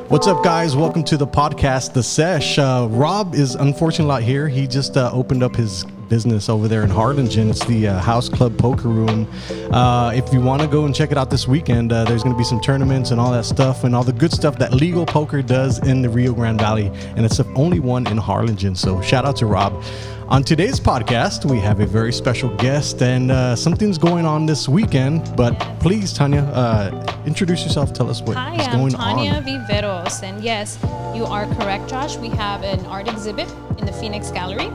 What's up, guys? Welcome to the podcast, The Sesh. Rob is unfortunately not here. He just opened up his business over there in Harlingen. It's the House Club Poker Room. If you want to go and check it out this weekend, there's going to be some tournaments and all that stuff and all the good stuff that legal poker does in the Rio Grande Valley. And it's the only one in Harlingen. So shout out to Rob. On today's podcast, we have a very special guest, and something's going on this weekend. But please, Tania, introduce yourself. Tell us what's going on. Hi, I'm Tania Viveros, and yes, you are correct, Josh. We have an art exhibit in the Phoenix Gallery,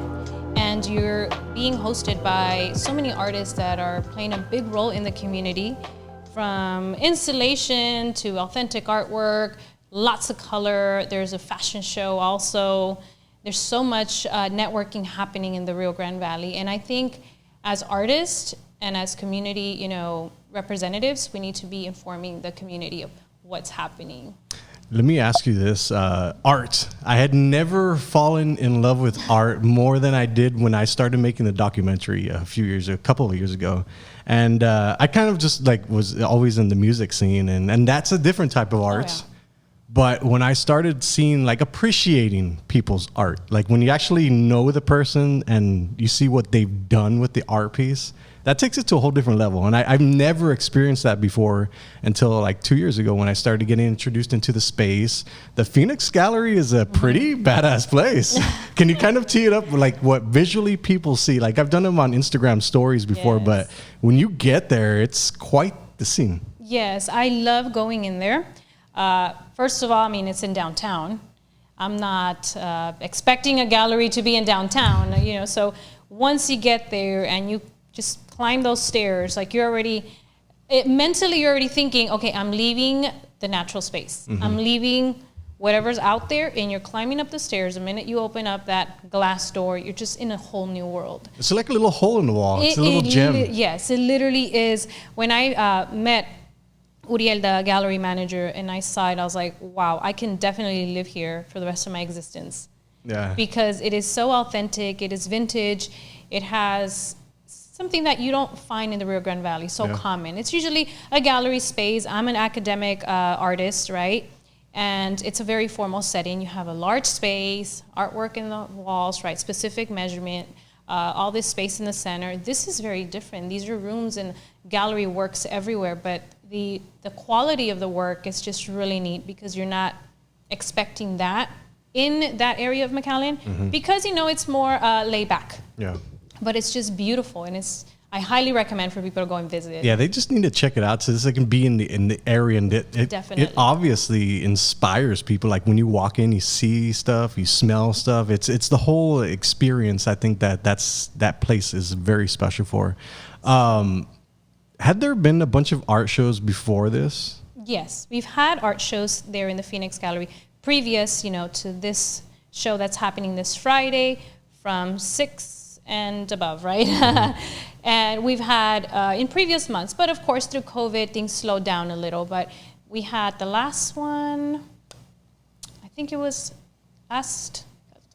and you're being hosted by so many artists that are playing a big role in the community, from installation to authentic artwork, lots of color. There's a fashion show also. There's so much networking happening in the Rio Grande Valley. And I think as artists and as community, representatives, we need to be informing the community of what's happening. Let me ask you this, art. I had never fallen in love with art more than I did when I started making the documentary a couple of years ago. And I kind of just was always in the music scene, and that's a different type of art. Oh, yeah. But when I started seeing, appreciating people's art, when you actually know the person and you see what they've done with the art piece, that takes it to a whole different level. And I've never experienced that before until 2 years ago when I started getting introduced into the space. The Phoenix Gallery is a pretty badass place. Can you kind of tee it up what visually people see? I've done them on Instagram stories before, Yes. But when you get there, it's quite the scene. Yes, I love going in there. First of all, it's in downtown. I'm not expecting a gallery to be in downtown, so once you get there and you just climb those stairs, mentally you're already thinking, okay, I'm leaving the natural space. Mm-hmm. I'm leaving whatever's out there, and you're climbing up the stairs. The minute you open up that glass door, you're just in a whole new world. It's like a little hole in the wall. It's a little gem. Yes, it literally is. When I met Uriel, the gallery manager, and I saw it, I was like, wow, I can definitely live here for the rest of my existence. Yeah. Because it is so authentic, it is vintage, it has something that you don't find in the Rio Grande Valley, common. It's usually a gallery space. I'm an academic artist, right? And it's a very formal setting. You have a large space, artwork in the walls, right? Specific measurement, all this space in the center. This is very different. These are rooms and gallery works everywhere, but the quality of the work is just really neat because you're not expecting that in that area of McAllen, because it's more laid back. Yeah. But it's just beautiful, and I highly recommend for people to go and visit it. Yeah, they just need to check it out so they can be in the area, and Definitely. It obviously inspires people. When you walk in, you see stuff, you smell stuff. It's the whole experience. I think that place is very special for. Had there been a bunch of art shows before this? Yes, we've had art shows there in the Phoenix Gallery previous, to this show that's happening this Friday from 6 and above, right? And we've had in previous months, but of course through COVID, things slowed down a little. But we had the last one, I think it was last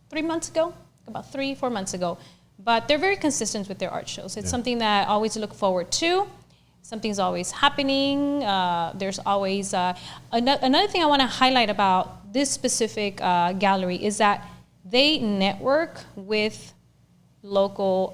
3 months ago, about 3-4 months ago. But they're very consistent with their art shows. It's something that I always look forward to. Something's always happening. There's always another thing I want to highlight about this specific gallery is that they network with local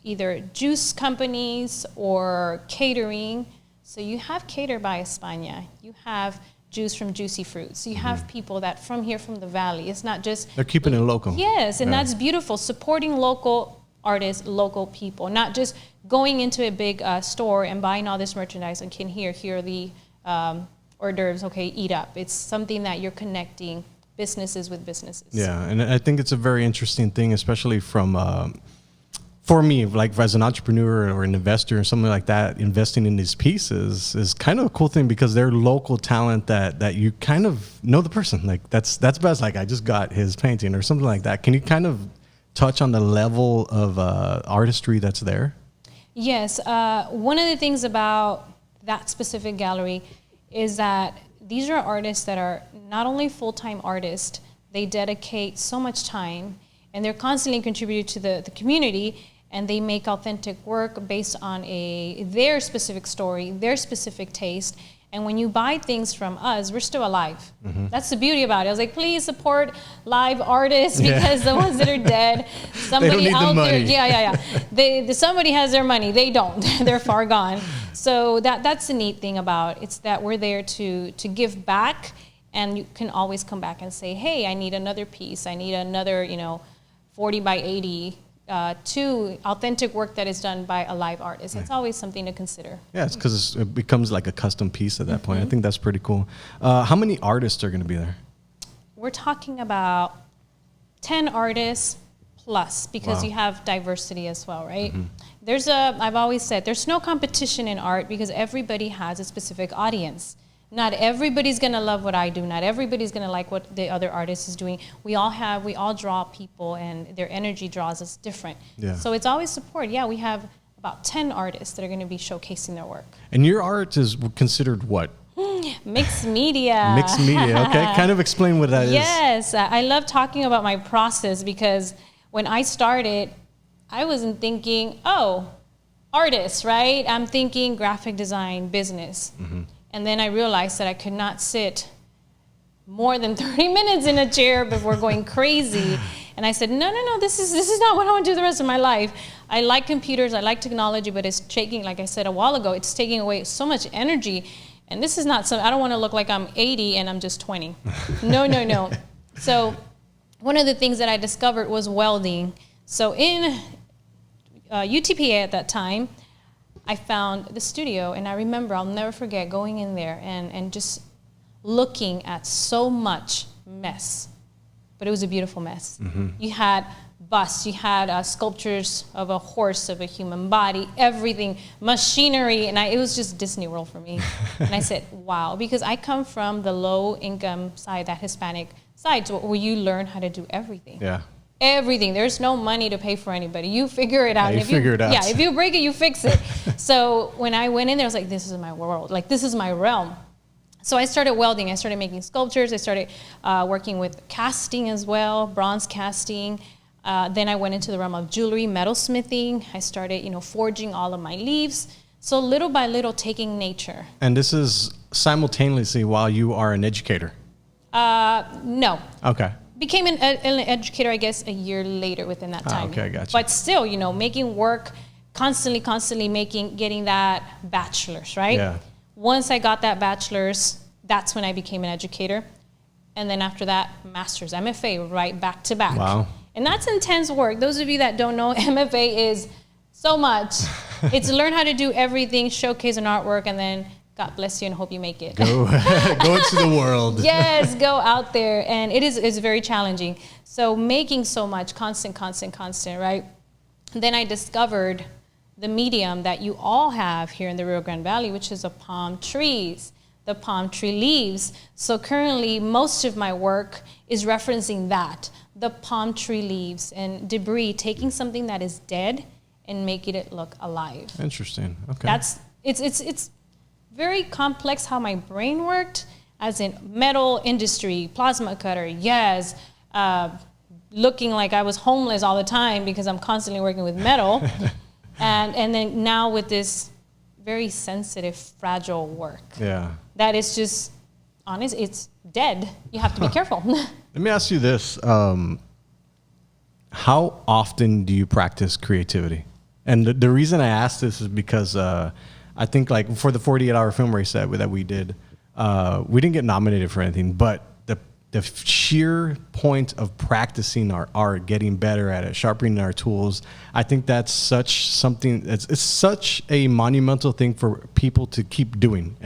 either juice companies or catering. So you have Cater by España. You have juice from Juicy Fruits. You have people that from here from the valley. It's not just... They're keeping it local. Yes, and that's beautiful. Supporting local artists, local people, not just going into a big store and buying all this merchandise and can here are the hors d'oeuvres, okay, eat up. It's something that you're connecting businesses with businesses. Yeah, and I think it's a very interesting thing, especially from, for me, as an entrepreneur or an investor or something like that, investing in these pieces is kind of a cool thing because they're local talent that you kind of know the person. That's best. I just got his painting or something like that. Can you kind of touch on the level of artistry that's there? Yes, one of the things about that specific gallery is that these are artists that are not only full-time artists, they dedicate so much time and they're constantly contributing to the community, and they make authentic work based on their specific story, their specific taste, And when you buy things from us, we're still alive. That's the beauty about it. I was like, please support live artists, because the ones that are dead, somebody out there, somebody has their money. They don't. They're far gone. So that's the neat thing about it. It's that we're there to give back, and you can always come back and say, hey, I need another piece. I need another, 40 by 80. To authentic work that is done by a live artist. It's always something to consider. Yeah, it's because it becomes like a custom piece at that point. I think that's pretty cool. How many artists are going to be there? We're talking about 10 artists plus, because you have diversity as well, right? I've always said, there's no competition in art because everybody has a specific audience. Not everybody's going to love what I do. Not everybody's going to like what the other artist is doing. We all draw people, and their energy draws us different. Yeah. So it's always support. Yeah, we have about 10 artists that are going to be showcasing their work. And your art is considered what? Mixed media. Mixed media, okay. Kind of explain what that is. Yes, I love talking about my process, because when I started, I wasn't thinking, artists, right? I'm thinking graphic design, business. And then I realized that I could not sit more than 30 minutes in a chair before going crazy. And I said, no, this is not what I want to do the rest of my life. I like computers, I like technology, but it's taking, like I said a while ago, it's taking away so much energy. And this is not I don't want to look like I'm 80 and I'm just 20. No. So one of the things that I discovered was welding. So in UTPA at that time, I found the studio, and I remember, I'll never forget going in there and just looking at so much mess. But it was a beautiful mess. You had busts, you had sculptures of a horse, of a human body, everything, machinery, and it was just Disney World for me. And I said, wow, because I come from the low income side, that Hispanic side, where you learn how to do everything. Yeah. Everything. There's no money to pay for anybody. You figure it out. Yeah, figure it out. Yeah, if you break it, you fix it. So when I went in there, I was like, this is my world. Like, this is my realm. So I started welding. I started making sculptures. I started working with casting as well, bronze casting. Then I went into the realm of jewelry, metalsmithing. I started, forging all of my leaves. So little by little, taking nature. And this is simultaneously while you are an educator? No. Okay. Became an educator, I guess, a year later within that time. Okay, gotcha. But still, making work, constantly getting that bachelor's, right? Yeah. Once I got that bachelor's, that's when I became an educator. And then after that, master's, MFA, right back to back. Wow. And that's intense work. Those of you that don't know, MFA is so much. It's learn how to do everything, showcase an artwork, and then God bless you and hope you make it. Go into the world. Yes, go out there. And it's very challenging. So making so much, constant, right? And then I discovered the medium that you all have here in the Rio Grande Valley, which is the palm trees, the palm tree leaves. So currently, most of my work is referencing that, the palm tree leaves and debris, taking something that is dead and making it look alive. Interesting. Okay. It's very complex how my brain worked, as in metal industry, plasma cutter, yes, looking like I was homeless all the time because I'm constantly working with metal, and then now with this very sensitive, fragile work. Yeah. That is just, honest, it's dead. You have to be careful. Let me ask you this. How often do you practice creativity? And the reason I ask this is because I think like for the 48-hour film race that we did, we didn't get nominated for anything, but the sheer point of practicing our art, getting better at it, sharpening our tools, I think that's it's such a monumental thing for people to keep doing,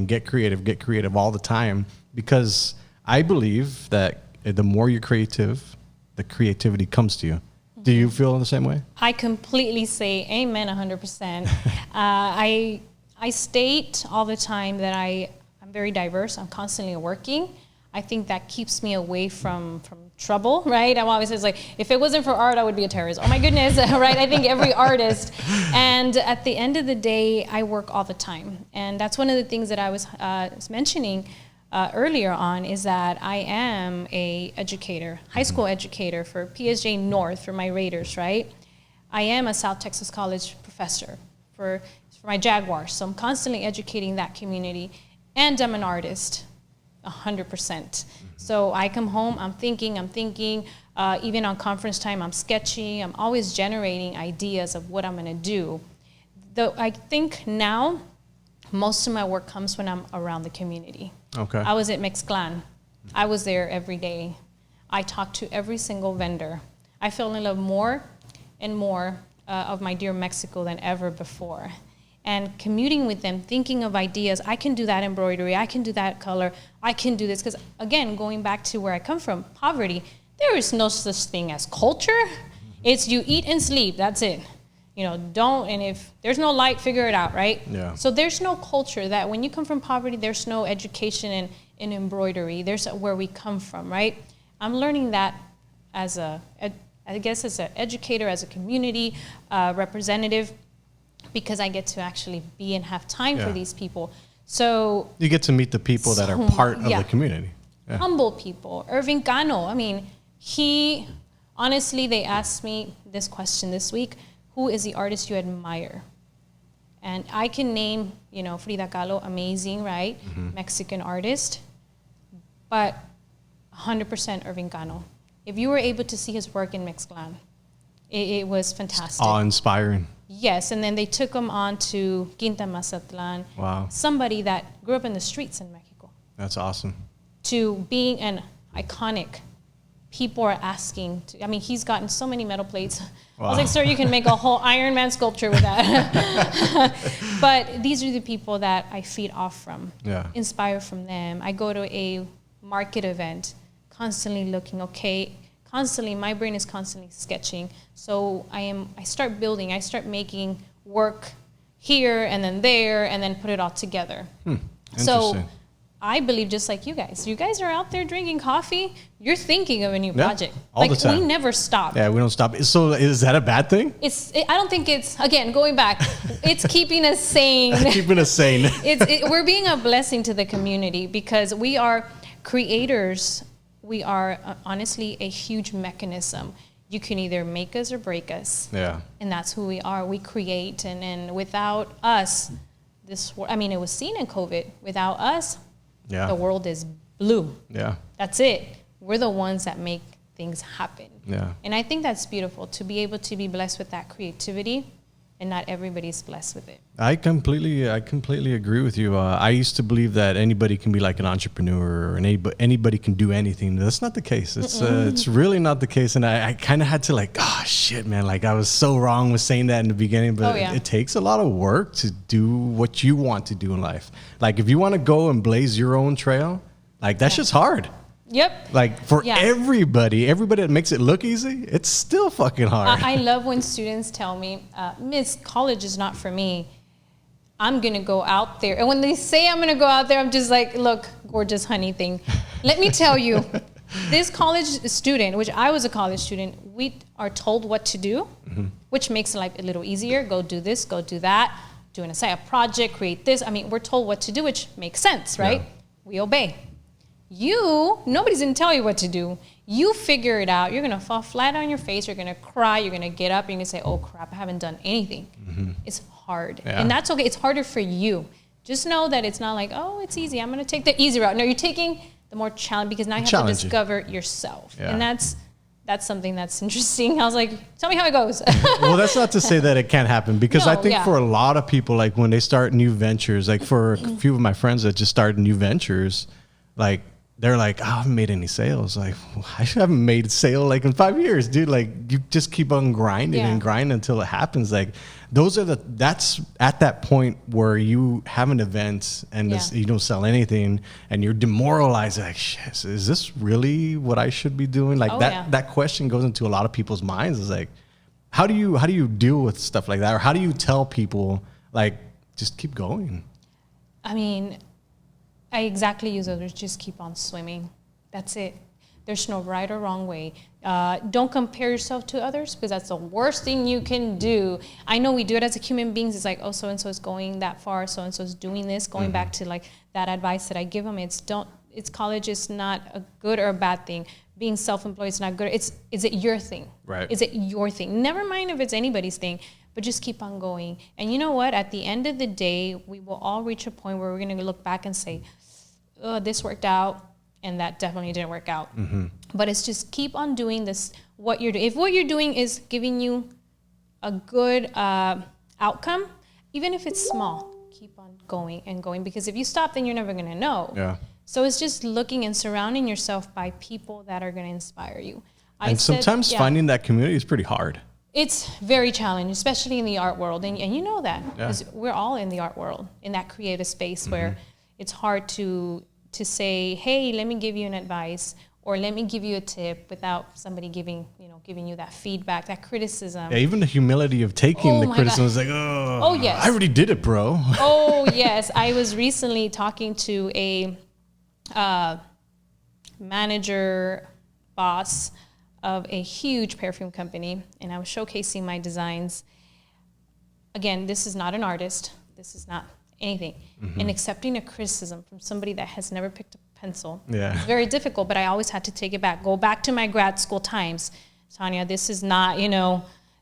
get creative all the time, because I believe that the more you're creative, the creativity comes to you. Do you feel the same way? I completely say amen 100%. I state all the time that I'm very diverse. I'm constantly working. I think that keeps me away from trouble, right? I'm always like, if it wasn't for art, I would be a terrorist. Oh my goodness, right? I think every artist. And at the end of the day, I work all the time. And that's one of the things that I was mentioning earlier on, is that I am a educator, high school educator for PSJ North for my Raiders, right? I am a South Texas College professor for for my Jaguars. So I'm constantly educating that community. And I'm an artist, 100%. So I come home, I'm thinking, even on conference time, I'm sketching. I'm always generating ideas of what I'm going to do. Though I think now most of my work comes when I'm around the community. Okay. I was at Mexclan. I was there every day. I talked to every single vendor. I fell in love more and more of my dear Mexico than ever before. And commuting with them, thinking of ideas, I can do that embroidery, I can do that color, I can do this. Because again, going back to where I come from, poverty, there is no such thing as culture. It's you eat and sleep, that's it. And if there's no light, figure it out, right? Yeah. So there's no culture that when you come from poverty, there's no education in embroidery. There's where we come from, right? I'm learning that as an educator, as a community representative, because I get to actually be and have time for these people. So you get to meet the people that are part of the community. Yeah. Humble people. Irving Cano, honestly, they asked me this question this week: who is the artist you admire? And I can name, Frida Kahlo, amazing, right? Mm-hmm. Mexican artist. But 100% Irving Cano. If you were able to see his work in Mexclan, it was fantastic. Awe-inspiring. Yes, and then they took him on to Quinta Mazatlan. Wow. Somebody that grew up in the streets in Mexico. That's awesome. To being an iconic. People are asking. He's gotten so many metal plates. Wow. I was like, sir, you can make a whole Iron Man sculpture with that. But these are the people that I feed off from. Yeah. Inspire from them. I go to a market event, constantly looking, my brain is constantly sketching. So I start building, I start making work here and then there and then put it all together. So I believe just like you guys are out there drinking coffee, you're thinking of a new project. All the time. We never stop. Yeah, we don't stop. So is that a bad thing? I don't think it's, again, going back, it's keeping us sane. Keeping us sane. We're being a blessing to the community because we are creators. We are honestly a huge mechanism. You can either make us or break us. Yeah. And that's who we are. We create. And without us, it was seen in COVID. Without us, the world is blue. Yeah. That's it. We're the ones that make things happen. Yeah. And I think that's beautiful to be able to be blessed with that creativity. And not everybody's blessed with it. I completely agree with you. I used to believe that anybody can be like an entrepreneur or anybody can do anything. That's not the case. It's really not the case. And I kind of had to shit, man. I was so wrong with saying that in the beginning. But it takes a lot of work to do what you want to do in life. If you want to go and blaze your own trail, that's just hard. Yep. Everybody that makes it look easy, it's still fucking hard. I love when students tell me, Miss, college is not for me. I'm going to go out there. And when they say I'm going to go out there, I'm just like, look, gorgeous honey thing. Let me tell you, this college student, which I was a college student, we are told what to do, which makes life a little easier. Go do this, go do that, do a project, create this. We're told what to do, which makes sense, right? Yeah. We obey. Nobody's going to tell you what to do. You figure it out. You're going to fall flat on your face. You're going to cry. You're going to get up. You're going to say, oh, crap, I haven't done anything. Mm-hmm. It's hard. Yeah. And that's okay. It's harder for you. Just know that it's not like, oh, it's easy. I'm going to take the easy route. No, you're taking the more challenge because now you have to discover yourself. Yeah. And that's something that's interesting. I was like, tell me how it goes. Well, that's not to say that it can't happen because I think for a lot of people, when they start new ventures, for a few of my friends that just started new ventures, they're like, I haven't made any sales. I haven't made a sale in 5 years, dude. You just keep on grinding and grinding until it happens. That's at that point where you have an event and you don't sell anything and you're demoralized. Shit, is this really what I should be doing? That question goes into a lot of people's minds. Is how do you deal with stuff like that? Or how do you tell people just keep going? I exactly use others. Just keep on swimming. That's it. There's no right or wrong way. Don't compare yourself to others because that's the worst thing you can do. I know we do it as a human beings. It's like, oh, so-and-so is going that far. So-and-so is doing this. Going back to that advice that I give them. It's college is not a good or a bad thing. Being self-employed is not good. Is it your thing? Right. Is it your thing? Never mind if it's anybody's thing. but just keep on going. And you know what? At the end of the day, we will all reach a point where we're going to look back and say, oh, this worked out, and that definitely didn't work out. But it's just keep on doing this, what you're doing. If what you're doing is giving you a good outcome, even if it's small, keep on going and going. Because if you stop, then you're never going to know. Yeah. So it's just looking and surrounding yourself by people that are going to inspire you. And sometimes finding that community is pretty hard. It's very challenging, especially in the art world. And you know that, because we're all in the art world, in that creative space where it's hard to say, hey, let me give you an advice, or let me give you a tip without somebody giving you that feedback, that criticism. Yeah, even the humility of taking the criticism is like, oh, yes, I already did it, bro. Oh, yes. I was recently talking to a manager, boss of a huge perfume company, and I was showcasing my designs. Again, this is not an artist. This is not anything. And accepting a criticism from somebody that has never picked a pencil. Yeah. It's very difficult, but I always had to take it back. Go back to my grad school times. Tania, this is not,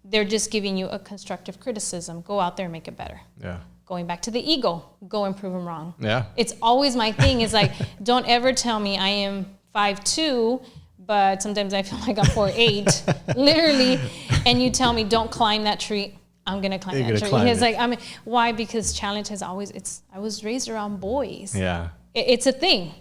they're just giving you a constructive criticism. Go out there and make it better. Yeah. Going back to the ego, go and prove them wrong. Yeah. It's always my thing. It's like, don't ever tell me I am 5'2", but sometimes I feel like I'm 4'8", literally. And you tell me, don't climb that tree. I'm going to climb that tree. It's like, why? Because challenge has always, I was raised around boys. Yeah. It's a thing.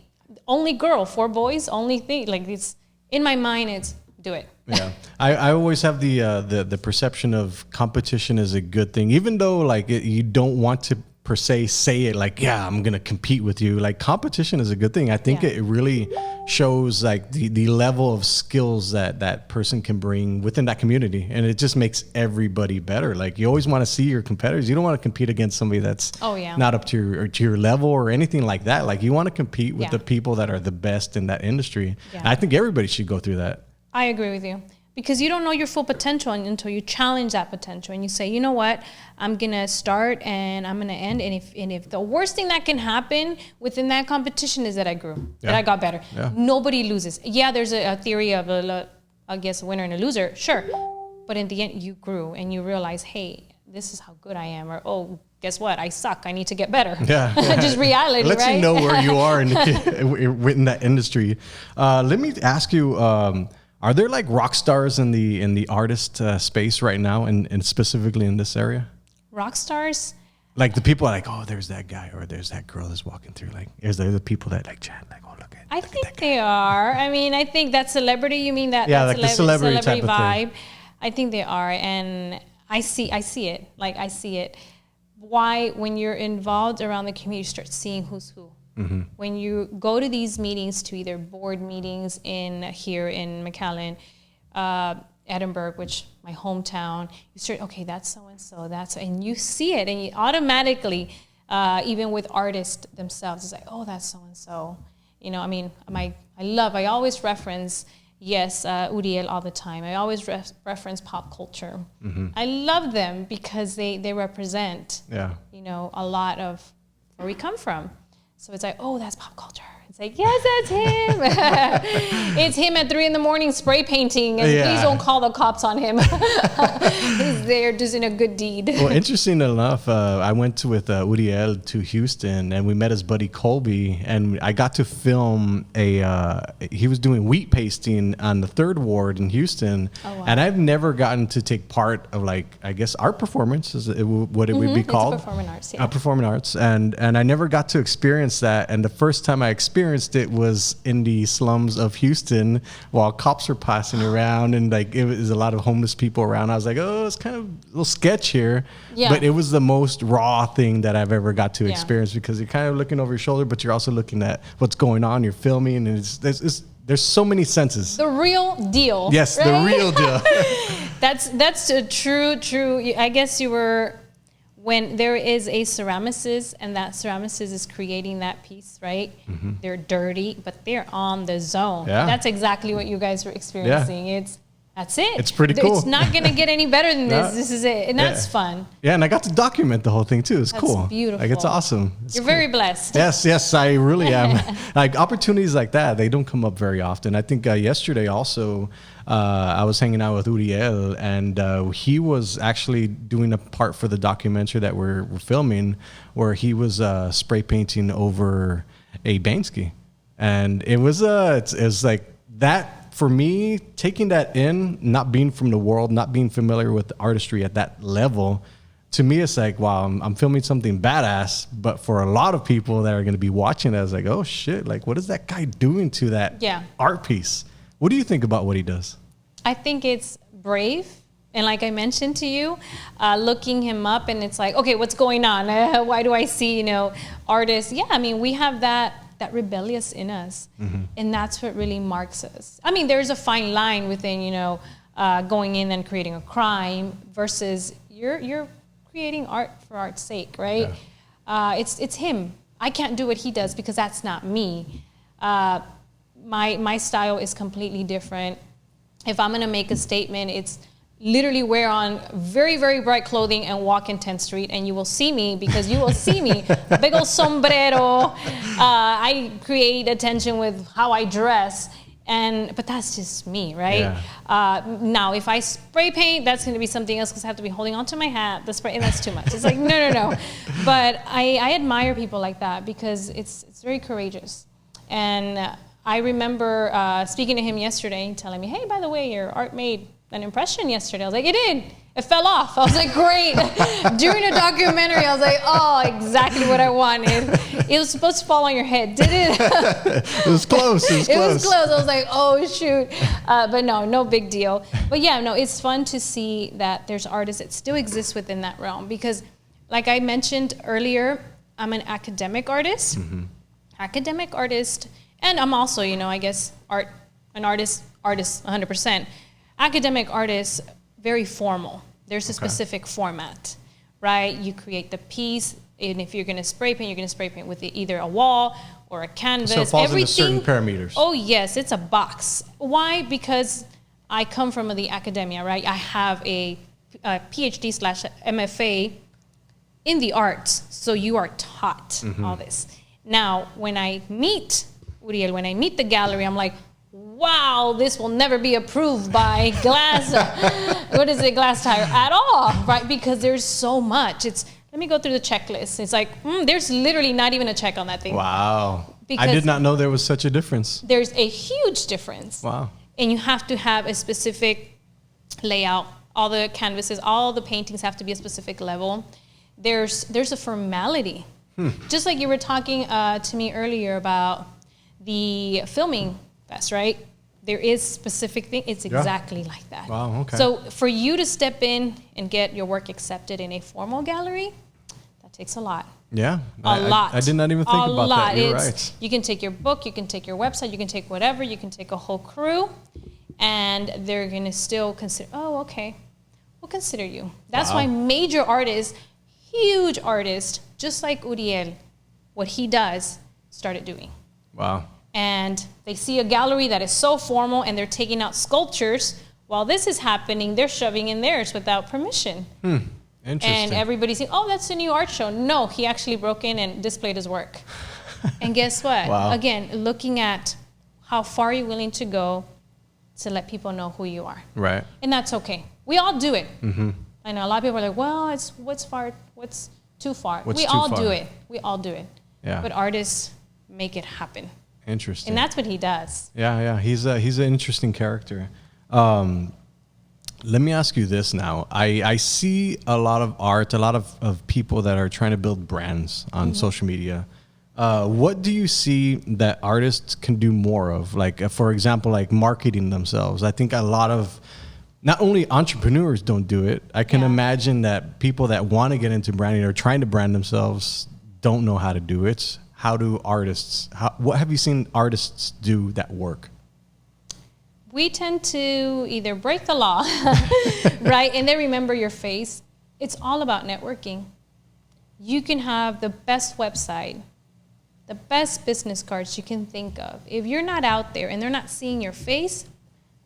Only girl, 4 boys, only thing. Like, it's in my mind, it's do it. Yeah. I always have the perception of competition is a good thing, even though like you don't want to per se say it like, yeah, I'm going to compete with you. Like, competition is a good thing. I think it really shows like the level of skills that person can bring within that community. And it just makes everybody better. Like, you always want to see your competitors. You don't want to compete against somebody that's not up to your level or anything like that. Like, you want to compete with the people that are the best in that industry. Yeah. And I think everybody should go through that. I agree with you. Because you don't know your full potential until you challenge that potential and you say, you know what, I'm gonna start and I'm gonna end. And if the worst thing that can happen within that competition is that I grew, that I got better. Yeah. Nobody loses. Yeah, there's a theory of a winner and a loser, sure. But in the end, you grew and you realize, hey, this is how good I am, or oh, guess what, I suck, I need to get better. Yeah. Just reality, right? Lets you know where you are in that industry. Let me ask you. Are there like rock stars in the artist space right now, and specifically in this area? Rock stars? Like the people are like, oh, there's that guy or there's that girl that's walking through. Like, is there the people that like chat like, oh, look at? I think they are. I mean, I think that celebrity. You mean that? Yeah, like the celebrity type of vibe. Thing. I think they are, and I see it. Like, I see it. Why, when you're involved around the community, you start seeing who's who. Mm-hmm. When you go to these meetings, to either board meetings here in McAllen, Edinburgh, which my hometown, you start, okay, that's so-and-so, and you see it, and you automatically, even with artists themselves, it's like, oh, that's so-and-so. I mean, I always reference, Uriel all the time. I always reference pop culture. Mm-hmm. I love them because they represent, a lot of where we come from. So it's like, oh, that's pop culture. It's like, yes, that's him. It's him at 3 a.m. spray painting, and please don't call the cops on him. He's there doing a good deed. Well, interesting enough, I went with Uriel to Houston, and we met his buddy Colby, and I got to film he was doing wheat pasting on the 3rd Ward in Houston. Oh, wow. And I've never gotten to take part of, like, I guess art performance is what it would be called. It's performing arts, yeah. Performing arts, and I never got to experience that. And the first time I experienced it was in the slums of Houston while cops were passing around, and like it was a lot of homeless people around. I was like, oh, it's kind of a little sketch here. Yeah. But it was the most raw thing that I've ever got to experience, because you're kind of looking over your shoulder, but you're also looking at what's going on. You're filming, and there's so many senses. The real deal. Yes, right? The real deal. That's a true. I guess you were. When there is a ceramicist and that ceramicist is creating that piece, right? Mm-hmm. They're dirty, but they're on the zone. Yeah. That's exactly what you guys were experiencing. Yeah. That's it. It's pretty cool. It's not going to get any better than this. No. This is it. And that's fun. Yeah, and I got to document the whole thing too. It's That's cool. beautiful. Like, it's awesome. You're very blessed. Yes, I really am. Like, opportunities like that, they don't come up very often. I think yesterday also, I was hanging out with Uriel, and he was actually doing a part for the documentary that we're filming, where he was spray painting over a Bansky. And it was like that. For me, taking that in, not being from the world, not being familiar with artistry at that level, to me, it's like, wow, I'm filming something badass. But for a lot of people that are going to be watching that, it's like, oh shit, like, what is that guy doing to that art piece? What do you think about what he does? I think it's brave. And like I mentioned to you, looking him up, and it's like, okay, what's going on? Why do I see, artists? Yeah, I mean, we have that rebellious in us. And that's what really marks us. I mean, there's a fine line within, going in and creating a crime versus you're creating art for art's sake, right? Yeah. It's him. I can't do what he does because that's not me. My style is completely different. If I'm gonna make a statement, it's literally wear on very, very bright clothing and walk in 10th Street, and you will see me because you will see me. Big old sombrero. I create attention with how I dress, but that's just me, right? Yeah. Now, if I spray paint, that's going to be something else because I have to be holding onto my hat. The spray, and that's too much. It's like no. But I admire people like that because it's very courageous. And I remember speaking to him yesterday, telling me, "Hey, by the way, your art made an impression yesterday." I was like, it did. It fell off. I was like, great. During a documentary, I was like, oh, exactly what I wanted. It was supposed to fall on your head. Did it? It was close. It was close. I was like, oh, shoot. But no big deal. But yeah, no, it's fun to see that there's artists that still exist within that realm. Because like I mentioned earlier, I'm an academic artist. Academic artist. And I'm also, I guess, an artist 100%. Academic artists, very formal. There's a specific format, right? You create the piece, and if you're going to spray paint, you're going to spray paint with either a wall or a canvas. So it falls into certain parameters. Oh, yes, it's a box. Why? Because I come from the academia, right? I have a PhD/MFA in the arts, so you are taught all this. Now, when I meet Uriel, when I meet the gallery, I'm like, wow, this will never be approved by Glass Tire at all, right? Because there's so much. Let me go through the checklist. It's like, there's literally not even a check on that thing. Wow. Because I did not know there was such a difference. There's a huge difference. Wow. And you have to have a specific layout. All the canvases, all the paintings have to be a specific level. There's a formality. Just like you were talking to me earlier about the filming fest, right? There is specific thing. It's exactly like that. Wow, okay. So for you to step in and get your work accepted in a formal gallery, that takes a lot. Yeah. A lot. I did not even think about that. You're right. You can take your book, you can take your website, you can take whatever, you can take a whole crew, and they're going to still consider, oh, okay, we'll consider you. That's why major artists, huge artists, just like Uriel, what he does, started doing. Wow. And they see a gallery that is so formal and they're taking out sculptures. While this is happening, they're shoving in theirs without permission. Interesting. And everybody's saying, oh, that's a new art show. No, he actually broke in and displayed his work. And guess what? Wow. Again, looking at how far you're willing to go to let people know who you are. Right. And that's okay. We all do it. I know a lot of people are like, well, what's too far? We all do it. We all do it. Yeah. But artists make it happen. Interesting. And that's what he does. Yeah. He's an interesting character. Let me ask you this now. I see a lot of art, a lot of people that are trying to build brands on social media. What do you see that artists can do more of? Like, for example, like marketing themselves. I think a lot of, not only entrepreneurs don't do it. I can imagine that people that want to get into branding or trying to brand themselves don't know how to do it. How do artists, what have you seen artists do that work? We tend to either break the law, right? And then remember your face. It's all about networking. You can have the best website, the best business cards you can think of. If you're not out there and they're not seeing your face,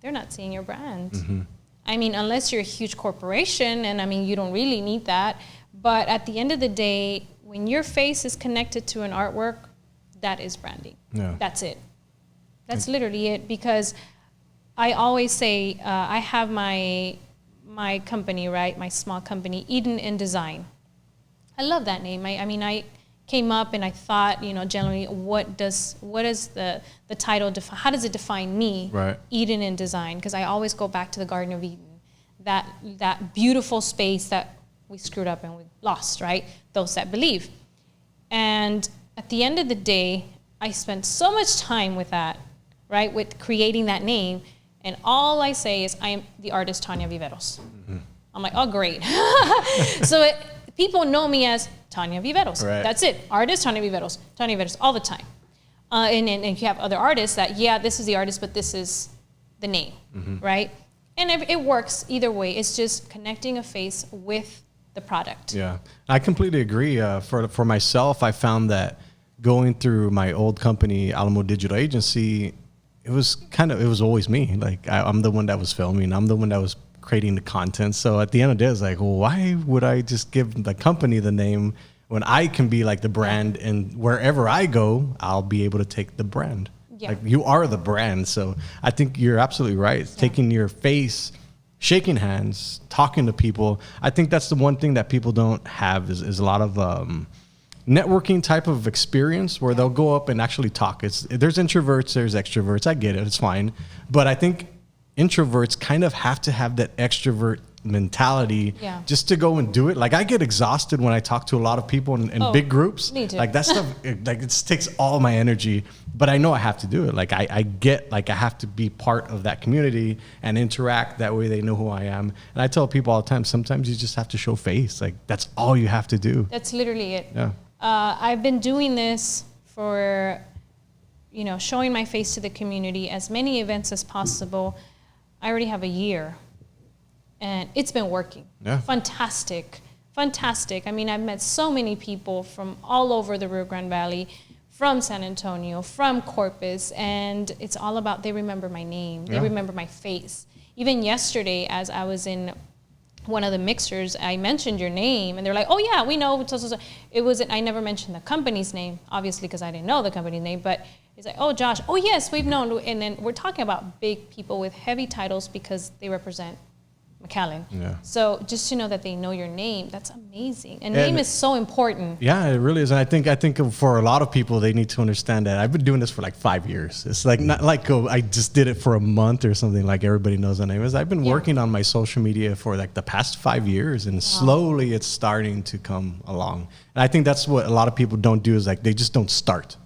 they're not seeing your brand. I mean, unless you're a huge corporation, and I mean, you don't really need that. But at the end of the day, when your face is connected to an artwork, that is branding. Yeah. That's it. That's literally it. Because I always say, I have my company, right? My small company, Eden in Design. I love that name. I mean, I came up and I thought, generally, what is the title, how does it define me? Right. Eden in Design, because I always go back to the Garden of Eden, that beautiful space that we screwed up and we lost, right? Those that believe. And at the end of the day, I spent so much time with that, right? With creating that name. And all I say is, I am the artist Tania Viveros. I'm like, oh, great. So people know me as Tania Viveros. Right. That's it. Artist Tania Viveros. Tania Viveros all the time. And you have other artists that, this is the artist, but this is the name, right? And it works either way. It's just connecting a face with the product. Yeah, I completely agree. For myself, I found that going through my old company, Alamo Digital Agency, it was always me. Like I'm the one that was filming. I'm the one that was creating the content. So at the end of the day, it's like, well, why would I just give the company the name when I can be like the brand, and wherever I go, I'll be able to take the brand. Yeah. Like you are the brand. So I think you're absolutely right. Yeah. Taking your face, shaking hands, talking to people. I think that's the one thing that people don't have is a lot of networking type of experience where they'll go up and actually talk. There's introverts, there's extroverts. I get it. It's fine. But I think introverts kind of have to have that extrovert mentality just to go and do it. Like I get exhausted when I talk to a lot of people in big groups. Me too. Like that stuff, like it takes all my energy, but I know I have to do it. Like I get, like I have to be part of that community and interact. That way they know who I am. And I tell people all the time, sometimes you just have to show face. Like that's all you have to do. That's literally it. Yeah. I've been doing this for, showing my face to the community, as many events as possible. I already have a year. And it's been working. Yeah. Fantastic. I mean, I've met so many people from all over the Rio Grande Valley, from San Antonio, from Corpus, and it's all about, they remember my name. They remember my face. Even yesterday, as I was in one of the mixers, I mentioned your name, and they're like, oh yeah, we know. So. It wasn't, I never mentioned the company's name, obviously, because I didn't know the company's name, but it's like, oh, Josh, oh yes, we've known. And then we're talking about big people with heavy titles because they represent McAllen. Yeah. So just to know that they know your name, that's amazing. And name is so important. Yeah, it really is. And I think for a lot of people, they need to understand that I've been doing this for like 5 years. It's like not like I just did it for a month or something like everybody knows my name is. I've been working on my social media for like the past 5 years, and slowly it's starting to come along. And I think that's what a lot of people don't do, is like they just don't start.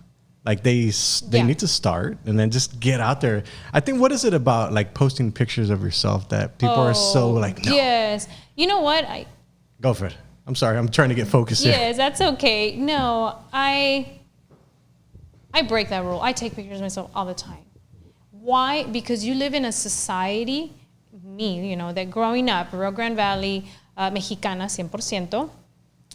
Like they need to start and then just get out there. I think, what is it about like posting pictures of yourself that people are so like, no. Yes. You know what? Go for it. I'm sorry. I'm trying to get focused here. Yes, that's okay. No, I break that rule. I take pictures of myself all the time. Why? Because you live in a society, that growing up, Rio Grande Valley, Mexicana 100%,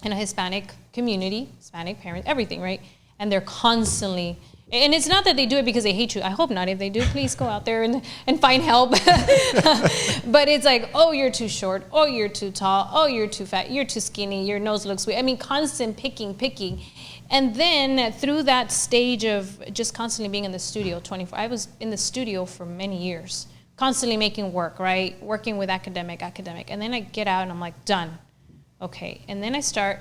in a Hispanic community, Hispanic parents, everything, right? And they're constantly, and it's not that they do it because they hate you. I hope not. If they do, please go out there and find help. But it's like, oh, you're too short. Oh, you're too tall. Oh, you're too fat. You're too skinny. Your nose looks weird. I mean, constant picking. And then through that stage of just constantly being in the studio 24, I was in the studio for many years, constantly making work, right? Working with academic. And then I get out and I'm like, done. Okay. And then I start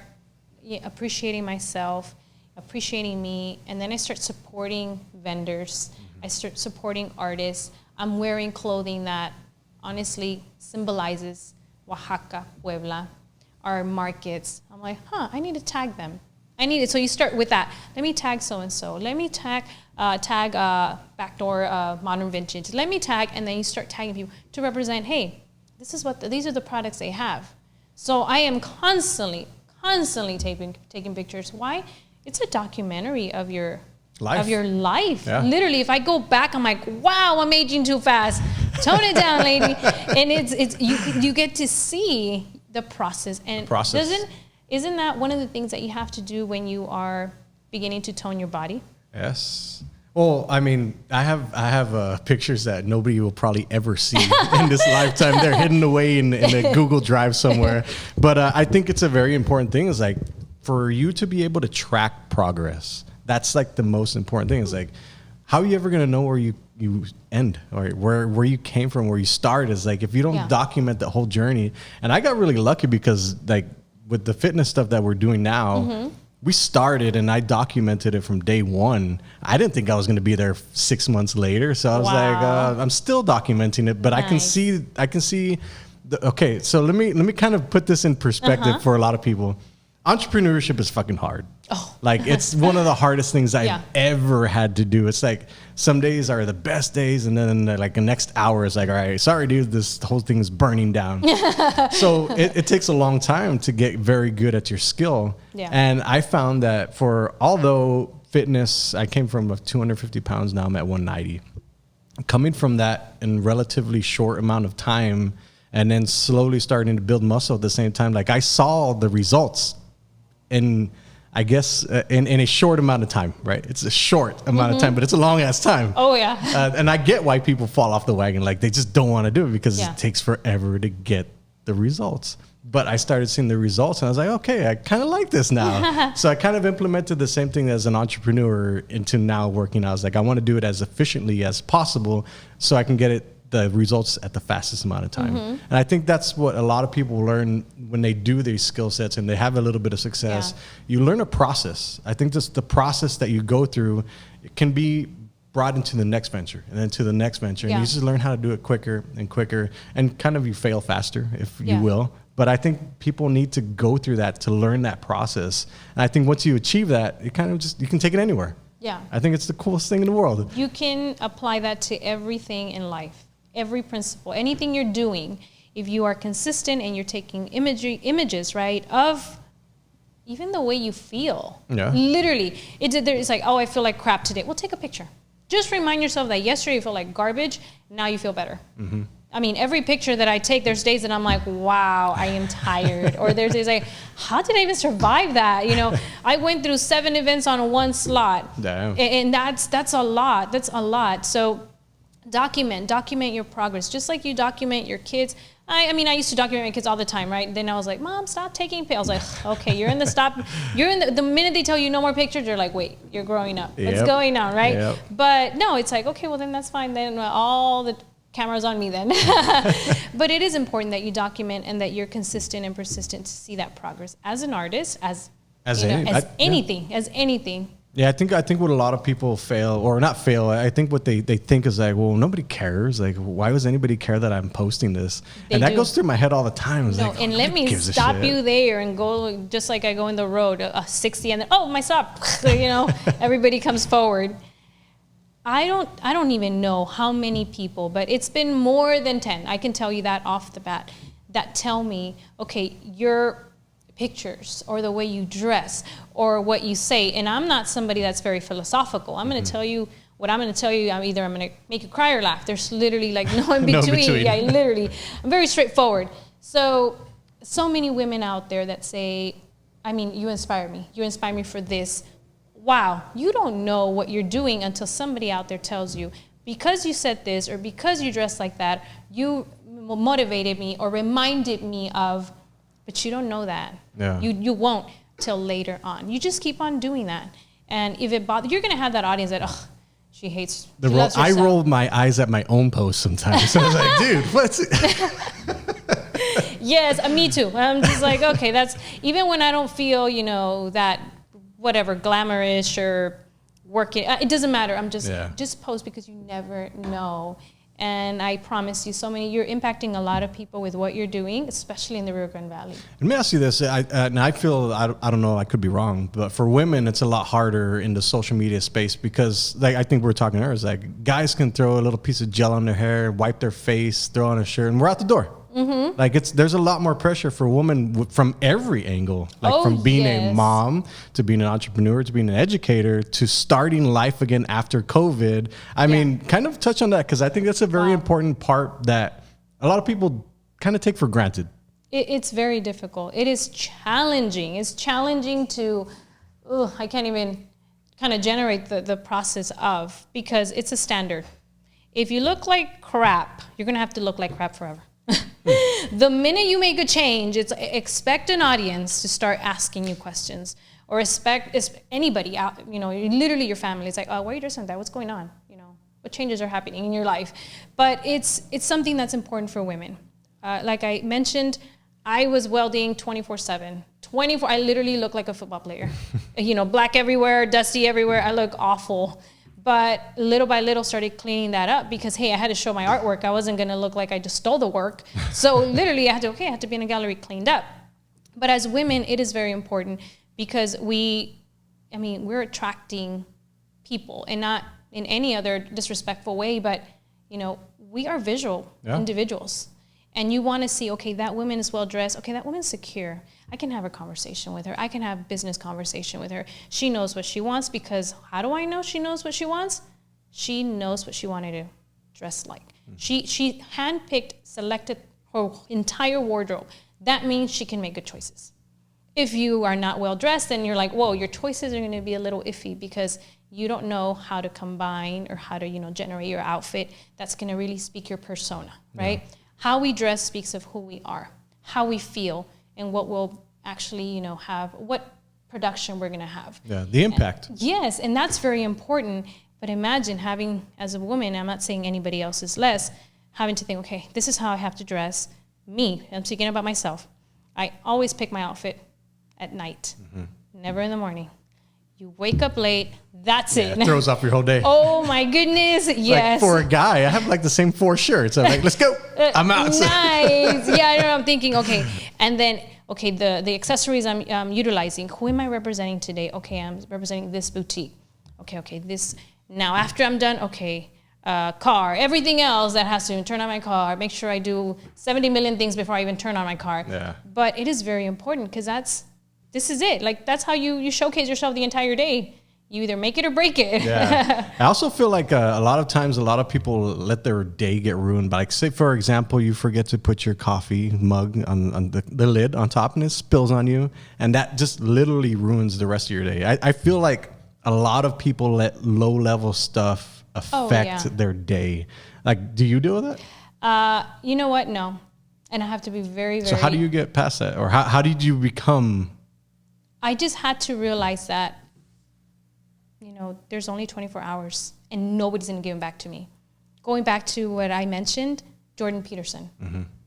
appreciating myself, appreciating me, and then I start supporting vendors. I start supporting artists. I'm wearing clothing that honestly symbolizes Oaxaca, Puebla, our markets. I'm like, I need to tag them. So you start with that. Let me tag so-and-so. Let me tag Backdoor Modern Vintage. Let me tag, and then you start tagging people to represent, hey, these are the products they have. So I am constantly taking pictures. Why? It's a documentary of your life. Yeah. Literally, if I go back, I'm like, wow, I'm aging too fast. Tone it down, lady. And it's you get to see the process. And isn't that one of the things that you have to do when you are beginning to tone your body? Yes. Well, I mean, I have pictures that nobody will probably ever see in this lifetime. They're hidden away in a Google Drive somewhere. But I think it's a very important thing. Is like for you to be able to track progress. That's like the most important thing. Is like, how are you ever gonna know where you end or where you came from, where you start? Is like if you don't document the whole journey. And I got really lucky because like with the fitness stuff that we're doing now. We started and I documented it from day one. I didn't think I was going to be there 6 months later. So I was like, I'm still documenting it, but I can see, okay. So let me kind of put this in perspective for a lot of people. Entrepreneurship is fucking hard. Like it's one of the hardest things I've ever had to do. It's like some days are the best days. And then like the next hour is like, all right, sorry, dude, this whole thing is burning down. So it takes a long time to get very good at your skill. Yeah. And I found that although fitness, I came from 250 pounds. Now I'm at 190. Coming from that in relatively short amount of time and then slowly starting to build muscle at the same time. Like I saw the results in, I guess, in a short amount of time, right? It's a short amount of time, but it's a long ass time. Oh yeah. And I get why people fall off the wagon. Like they just don't want to do it because it takes forever to get the results. But I started seeing the results and I was like, okay, I kind of like this now. So I kind of implemented the same thing as an entrepreneur into now working out. I was like, I want to do it as efficiently as possible so I can get the results at the fastest amount of time. And I think that's what a lot of people learn when they do these skill sets and they have a little bit of success. You learn a process. I think just the process that you go through, it can be brought into the next venture and then to the next venture. And you just learn how to do it quicker and quicker and kind of you fail faster if you will. But I think people need to go through that to learn that process. And I think once you achieve that, it kind of just, you can take it anywhere. Yeah. I think it's the coolest thing in the world. You can apply that to everything in life, every principle, anything you're doing. If you are consistent and you're taking images, right, of even the way you feel. Yeah. Literally. It's like, oh, I feel like crap today. Well, take a picture. Just remind yourself that yesterday you felt like garbage. Now you feel better. I mean, every picture that I take, there's days that I'm like, wow, I am tired. Or there's days like, how did I even survive that? You know, I went through 7 events on one slot. Damn. And that's a lot. That's a lot. So document your progress. Just like you document your kids. I mean, I used to document my kids all the time, right? Then I was like, Mom, stop taking pictures. I was like, okay, you're in the minute they tell you no more pictures, you're like, wait, you're growing up. What's going on, right? Yep. But no, it's like, okay, well then that's fine. Then all the cameras on me then. But it is important that you document and that you're consistent and persistent to see that progress as an artist, as anything. Yeah, I think what a lot of people fail, or not fail, I think what they think is like, well, nobody cares. Like, why does anybody care that I'm posting this? That goes through my head all the time. It's like, and let me stop you there and go, just like I go in the road, 60, and then, oh, my stop. You know, everybody comes forward. I don't even know how many people, but it's been more than 10. I can tell you that off the bat, that tell me, okay, your pictures or the way you dress or what you say. And I'm not somebody that's very philosophical. I'm going to tell you what I'm going to tell you. I'm going to make you cry or laugh. There's literally like no in between. Yeah, literally. I'm very straightforward. So many women out there that say, I mean, you inspire me. You inspire me for this. Wow, you don't know what you're doing until somebody out there tells you, because you said this or because you dressed like that, you motivated me or reminded me of, but you don't know that. Yeah. You won't till later on. You just keep on doing that. And if it bothers, you're going to have that audience that, oh, she hates I roll my eyes at my own post sometimes. So I was like, dude, what's it? Yes, me too. I'm just like, okay, that's, even when I don't feel, that whatever, glamorous or working, it doesn't matter. I'm just post because you never know. And I promise you you're impacting a lot of people with what you're doing, especially in the Rio Grande Valley. Let me ask you this. I feel, I don't know, I could be wrong, but for women, it's a lot harder in the social media space because, like, I think we were talking earlier, it's like guys can throw a little piece of gel on their hair, wipe their face, throw on a shirt, and we're out the door. Mm-hmm. Like there's a lot more pressure for women from every angle, like from being a mom to being an entrepreneur to being an educator to starting life again after COVID. I mean, kind of touch on that because I think that's a very important part that a lot of people kind of take for granted. It's very difficult. It is challenging. It's challenging to, I can't even kind of generate the process of, because it's a standard. If you look like crap, you're going to have to look like crap forever. The minute you make a change, it's expect an audience to start asking you questions, or expect anybody out, literally your family. It's like, oh, why are you dressing like that? What's going on? What changes are happening in your life? But it's something that's important for women. Like I mentioned, I was welding 24/7. I literally look like a football player. Black everywhere, dusty everywhere. I look awful. But little by little started cleaning that up because, hey, I had to show my artwork. I wasn't going to look like I just stole the work. So literally I had to be in a gallery cleaned up. But as women, it is very important because we're attracting people, and not in any other disrespectful way, but, we are visual individuals. And you want to see, okay, that woman is well dressed. Okay, that woman's secure. I can have a conversation with her. I can have business conversation with her. She knows what she wants, because how do I know she knows what she wants? She knows what she wanted to dress like. She handpicked, selected her entire wardrobe. That means she can make good choices. If you are not well dressed, then you're like, whoa, your choices are going to be a little iffy because you don't know how to combine or how to, generate your outfit that's going to really speak your persona, right? Yeah. How we dress speaks of who we are, how we feel, and what we'll actually, have, what production we're going to have. Yeah, the impact. Yes, and that's very important. But imagine having, as a woman, I'm not saying anybody else is less, having to think, okay, this is how I have to dress. Me, I'm speaking about myself. I always pick my outfit at night, never in the morning. You wake up late, that's it. It throws off your whole day. Oh my goodness, yes. Like for a guy, I have like the same 4 shirts. I'm like, let's go. I'm out. Nice. Yeah, I know. I'm thinking, okay. And then, okay, the accessories I'm utilizing. Who am I representing today? Okay, I'm representing this boutique. Okay, this. Now, after I'm done, okay, car, everything else that has to turn on my car. Make sure I do 70 million things before I even turn on my car. Yeah. But it is very important because this is it. Like, that's how you showcase yourself the entire day. You either make it or break it. Yeah. I also feel like a lot of times, a lot of people let their day get ruined. But like, say, for example, you forget to put your coffee mug on the lid on top and it spills on you. And that just literally ruins the rest of your day. I feel like a lot of people let low-level stuff affect their day. Like, do you deal with it? You know what? No. And I have to be very, very... So how do you get past that? Or how did you become... I just had to realize that, there's only 24 hours and nobody's going to give them back to me. Going back to what I mentioned, Jordan Peterson,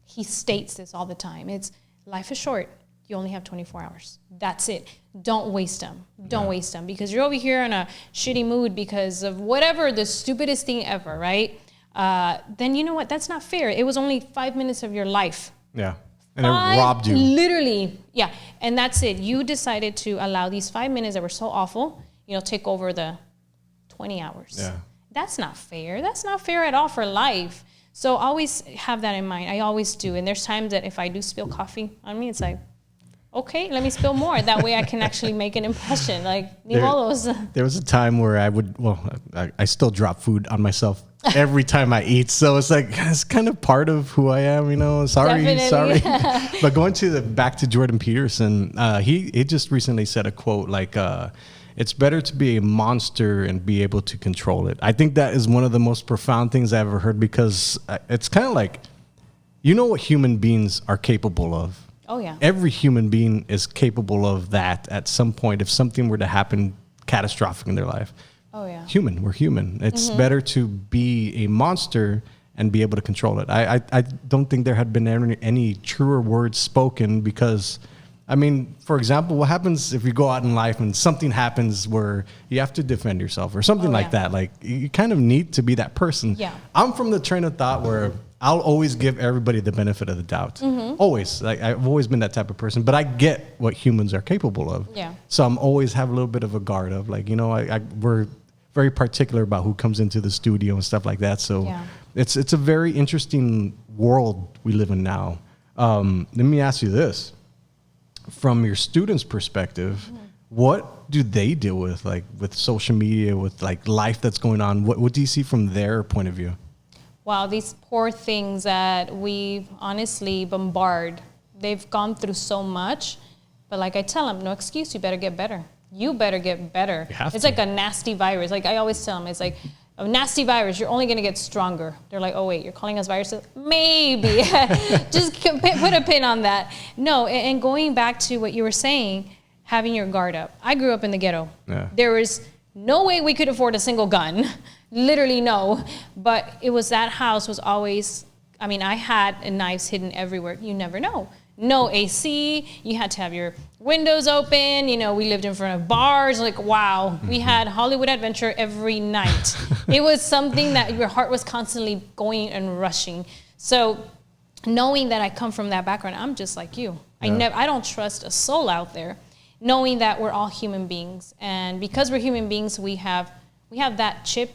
he states this all the time. It's, life is short. You only have 24 hours. That's it. Don't waste them. Don't waste them, because you're over here in a shitty mood because of whatever, the stupidest thing ever, right? Then you know what? That's not fair. It was only 5 minutes of your life. Yeah. And it robbed you. Literally. Yeah. And that's it. You decided to allow these 5 minutes that were so awful, take over the 20 hours. Yeah. That's not fair. That's not fair at all for life. So always have that in mind. I always do. And there's times that if I do spill coffee on me, it's like, okay, let me spill more. That way I can actually make an impression. Like, ni modos. There was a time where I still drop food on myself every time I eat. So it's like, it's kind of part of who I am, sorry. But going back to Jordan Peterson, he just recently said a quote like, it's better to be a monster and be able to control it. I think that is one of the most profound things I ever heard, because it's kind of like, what human beings are capable of. Oh, yeah. Every human being is capable of that at some point if something were to happen catastrophic in their life. Oh, yeah. We're human. It's better to be a monster and be able to control it. I don't think there had been any truer words spoken, because, for example, what happens if you go out in life and something happens where you have to defend yourself or something like that? Like, you kind of need to be that person. Yeah. I'm from the train of thought where I'll always give everybody the benefit of the doubt. Always. Like, I've always been that type of person, but I get what humans are capable of. Yeah. So I'm always have a little bit of a guard of like, we're very particular about who comes into the studio and stuff like that. So it's a very interesting world we live in now. Let me ask you this. From your students' perspective, what do they deal with, like with social media, with like life that's going on? What do you see from their point of view? Wow, these poor things that we honestly bombard, they've gone through so much. But like I tell them, no excuse, you better get better. you better get better. It's like a nasty virus. Like I always tell them, it's like a nasty virus. You're only going to get stronger. They're like, oh, wait, you're calling us viruses? Maybe. Just put a pin on that. No, and going back to what you were saying, having your guard up. I grew up in the ghetto. Yeah. There was no way we could afford a single gun. Literally no. But it was that house was always, I mean, I had knives hidden everywhere. You never know. No AC. You had to have your windows open. You know, we lived in front of bars. Like, wow. We had Hollywood Adventure every night. It was something that your heart was constantly going and rushing. So knowing that I come from that background, I'm just like you. Yeah. I don't trust a soul out there. Knowing that we're all human beings. And because we're human beings, we have that chip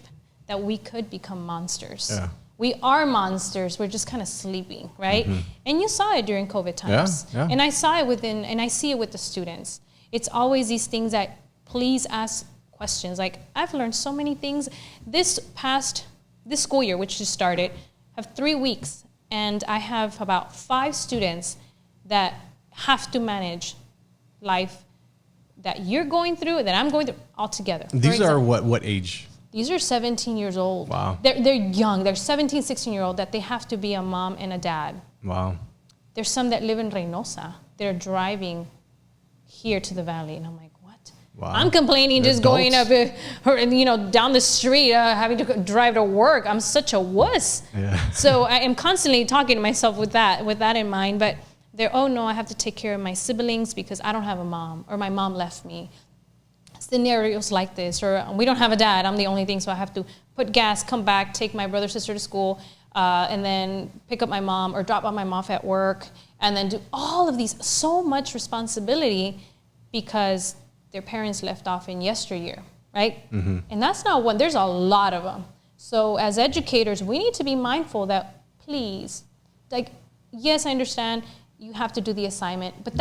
that we could become monsters. Yeah. We are monsters. We're just kind of sleeping, right? Mm-hmm. And you saw it during COVID times. Yeah, yeah. And I saw it and I see it with the students. It's always these things that please ask questions. Like, I've learned so many things. This school year, which just started, have 3 weeks. And I have about 5 students that have to manage life that you're going through, that I'm going through, all together. These are what age? These are 17 years old. Wow. They're young. They're 17, 16-year-old that they have to be a mom and a dad. Wow. There's some that live in Reynosa. They're driving here to the valley. And I'm like, what? Wow. I'm complaining just going up, down the street, having to drive to work. I'm such a wuss. Yeah. So I am constantly talking to myself with that in mind. But oh no, I have to take care of my siblings because I don't have a mom, or my mom left me. Scenarios like this, or we don't have a dad, I'm the only thing, so I have to put gas, come back, take my brother, sister to school, and then pick up my mom or drop off my mom at work, and then do all of these, so much responsibility because their parents left off in yesteryear, right? Mm-hmm. And that's not one, there's a lot of them. So as educators, we need to be mindful that, please, like, yes, I understand you have to do the assignment, but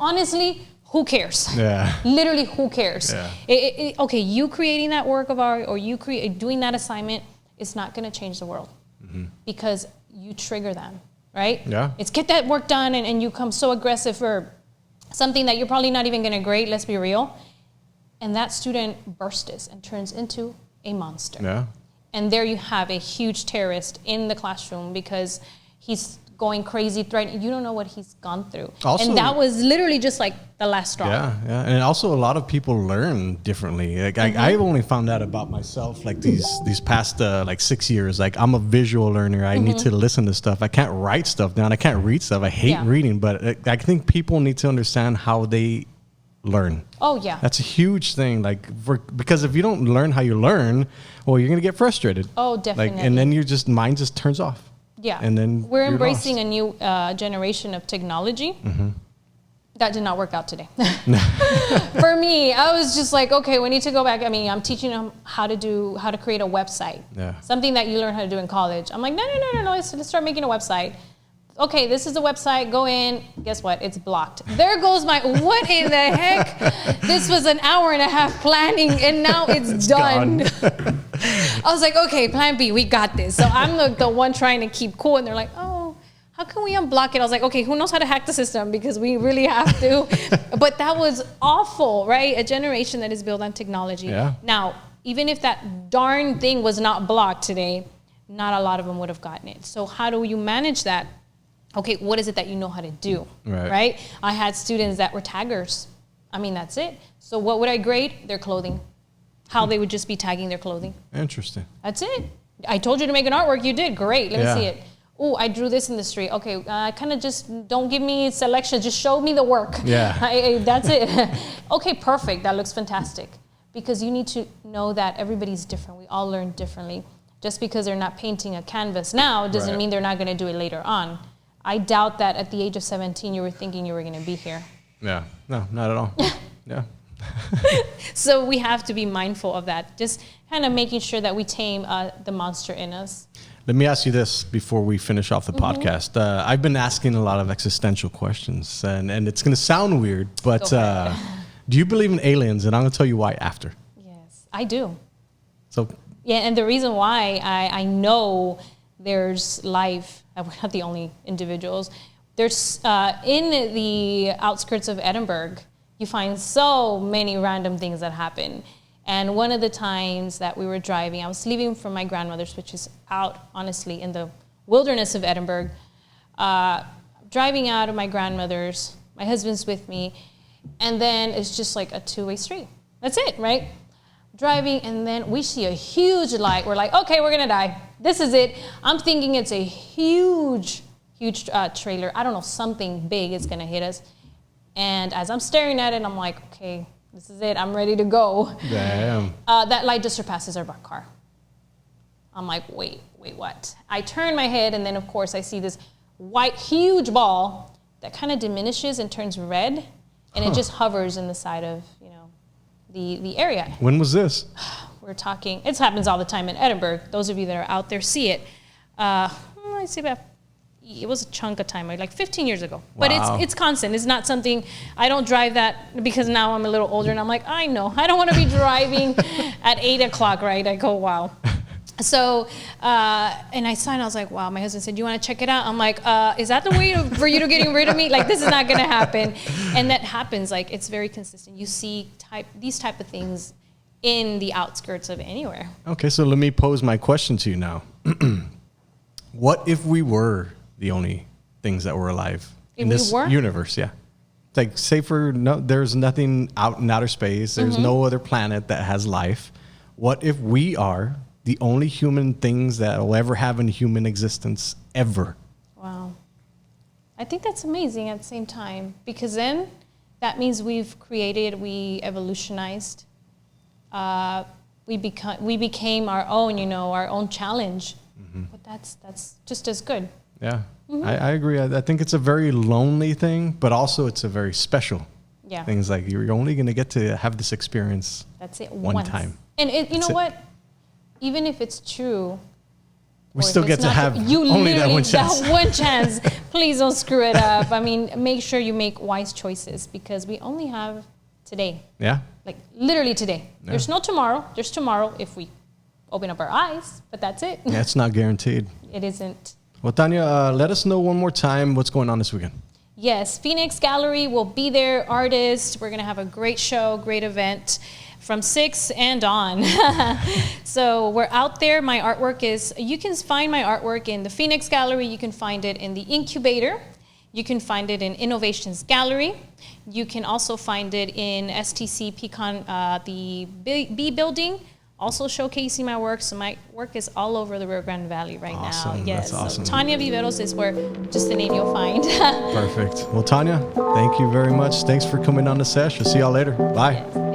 honestly, who cares? Yeah. Literally, who cares? Yeah. Okay, you creating that work of art or you doing that assignment is not going to change the world because you trigger them, right? Yeah. It's get that work done and you come so aggressive for something that you're probably not even going to grade, let's be real. And that student bursts and turns into a monster. Yeah. And there you have a huge terrorist in the classroom because he's going crazy, threatening. You don't know what he's gone through. Also, and that was literally just like the last straw. Yeah, yeah. And also a lot of people learn differently. Like I've only found out about myself like these past 6 years. Like I'm a visual learner. I need to listen to stuff. I can't write stuff down. I can't read stuff. I hate reading, but I think people need to understand how they learn. Oh yeah. That's a huge thing. Because if you don't learn how you learn, well, you're going to get frustrated. Oh, definitely. And then mind just turns off. Yeah, and then we're embracing a new generation of technology. Mm-hmm. That did not work out today. For me, I was just like, okay, we need to go back. I mean, I'm teaching them how to create a website. Yeah. Something that you learn how to do in college. I'm like, no. Let's start making a website. Okay, this is the website. Go in. Guess what? It's blocked. There goes what in the heck? This was an hour and a half planning, and now it's done. I was like, okay, plan B, we got this. So I'm the one trying to keep cool, and they're like, oh, how can we unblock it? I was like, okay, who knows how to hack the system? Because we really have to. But that was awful, right? A generation that is built on technology. Yeah. Now, even if that darn thing was not blocked today, not a lot of them would have gotten it. So how do you manage that? Okay, what is it that you know how to do, right? I had students that were taggers. I mean, that's it. So what would I grade? Their clothing. How they would just be tagging their clothing. Interesting. That's it. I told you to make an artwork. You did. Great. Let me see it. Oh, I drew this in the street. Okay, kind of just don't give me selection. Just show me the work. Yeah. That's it. Okay, perfect. That looks fantastic. Because you need to know that everybody's different. We all learn differently. Just because they're not painting a canvas now doesn't mean they're not going to do it later on. I doubt that at the age of 17 you were thinking you were going to be here. Yeah, no, not at all. Yeah. So we have to be mindful of that. Just kind of making sure that we tame the monster in us. Let me ask you this before we finish off the podcast. I've been asking a lot of existential questions, and it's going to sound weird, but do you believe in aliens? And I'm going to tell you why after. Yes, I do. So. Yeah, and the reason why I know there's life, we're not the only individuals. There's in the outskirts of Edinburgh, you find so many random things that happen. And one of the times that we were driving, I was leaving from my grandmother's, which is out, honestly, in the wilderness of Edinburgh. Driving out of my grandmother's, my husband's with me, and then it's just like a two-way street. That's it, right? Driving, and then we see a huge light. We're like, okay, we're gonna die. This is it. I'm thinking it's a huge trailer. I don't know, something big is gonna hit us. And as I'm staring at it, I'm like, okay, this is it. I'm ready to go. Damn. That light just surpasses our car. I'm like, wait, what? I turn my head, and then of course I see this white, huge ball that kind of diminishes and turns red, and it just hovers in the side of, the area. When was this? We're talking, it happens all the time in Edinburgh. Those of you that are out there see it. I see about, it was a chunk of time, like 15 years ago. But Wow. it's constant. It's not something, I don't drive that because now I'm a little older and I'm like, I know, I don't want to be driving at 8 o'clock, right? I go, wow. So, and I saw it, and I was like, wow. My husband said, do you want to check it out? I'm like, is that the way for you to getting rid of me? Like, this is not going to happen. And that happens. Like, it's very consistent. You see these type of things in the outskirts of anywhere. Okay, so let me pose my question to you now. What if we were the only things that were alive in this universe? Yeah. Like, say there's nothing out in outer space. There's no other planet that has life. What if we are the only human things that will ever have in human existence ever? Wow. I think that's amazing at the same time, because then that means we evolutionized. We became our own, our own challenge. But that's just as good. Yeah, I agree. I think it's a very lonely thing, but also it's a very special things. Like, you're only going to get to have this experience. That's it. One time. And you know what? Even if it's true, we still get to have only that one chance. That one chance. Please don't screw it up. I mean, make sure you make wise choices, because we only have today. Yeah. Like, literally today. Yeah. There's no tomorrow. There's tomorrow if we open up our eyes, but that's it. Yeah, it's not guaranteed. It isn't. Well, Tania, let us know one more time what's going on this weekend. Yes, Phoenix Gallery will be there. Artists. We're going to have a great show, great event from 6 and on. So we're out there. My artwork you can find my artwork in the Phoenix Gallery. You can find it in the Incubator. You can find it in Innovations Gallery. You can also find it in STC Pecan, the B building, also showcasing my work. So my work is all over the Rio Grande Valley right now. Yes. That's awesome. So Tania Viveros is just the name you'll find. Perfect. Well, Tania, thank you very much. Thanks for coming on the Sesh. We'll see y'all later. Bye. Yes.